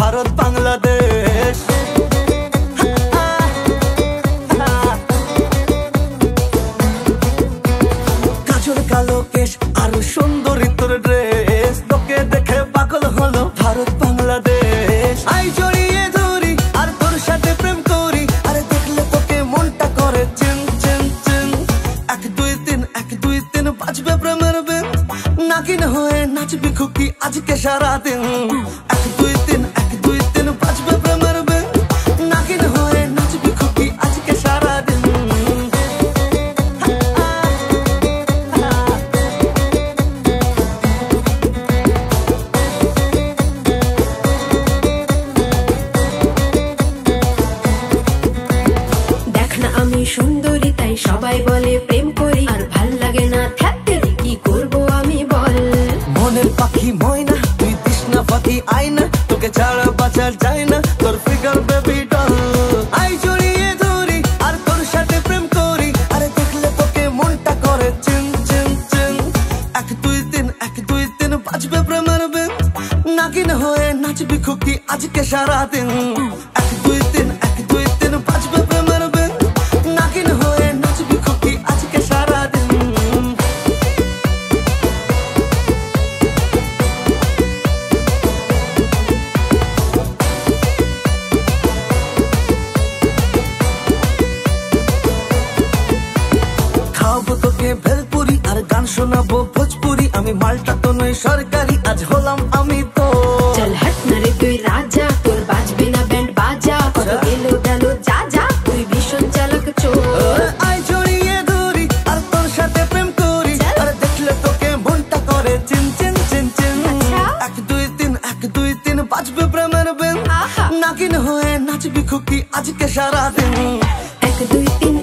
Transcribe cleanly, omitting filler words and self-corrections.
ভারত বাংলাদেশ কাজল কালো কেশ আর সুন্দরী তোর ড্রেস, তোকে দেখে পাগল হলো ভারত বাংলাদেশ। আই জড়িয়ে ধরি আর তোর সাথে প্রেম করি, আরে দেখলে তোকে মনটা করে চিন চিন চিন। 1 2 3 1 2 3 বাজবে প্রেমের বিন, নাগিন হয়ে নাচবি খুকি আজকে সারাদিন। 1 2 3 1 2 3 বাজবে প্রেমের বিন, নাগিন হয়ে নাচবি খুকি আজকে সারাদিন। দেখ না আমি সুন্দরী তাই সবাই বলে প্রেম করি, আর ভাল লাগে না থাকতে কি করবো আমি বল। মনের পাখি ময়না তুই তৃষ্ণা পাখি আয়না, তোকে ছাড়া বাঁচা যায় না তোর ফিগার বেবি ডল। আই জড়িয়ে ধরি আর তোর সাথে প্রেম করি, আরে দেখলে তোকে মনটা করে চিন চিন চিন। 1 2 3 1 2 3 বাজবে প্রেমের বিন, নাগিন হয়ে নাচবি খুকি আজকে সারাদিন। 1 2 3 1 2 3 বাজবে প্রেমের বিন, নাগিন হয়ে নাচবি খুকি আজকে সারাদিন। খাওয়াবো তোকে ভেলপুরি আর গান শোনাবো ভোজপুরি, আমি মালটা তো নই সরকারি আজ হলাম আমি তো। চল হাট না রে তুই রাজা, তোর বাজবে না ব্যান্ড বাজা, কত গেলো গেলো যা যা তুই ভীষণ চালাক চোর। আই জড়িয়ে ধরি আর তোর সাথে প্রেম করি, আর দেখলে তোকে মনটা করে চিন চিন চিন চিন। 1 2 3 1 2 3 বাজবে প্রেমের বিন, নাগিন হয়ে নাচবি খুকি আজকে সারাদিন। 1 2 3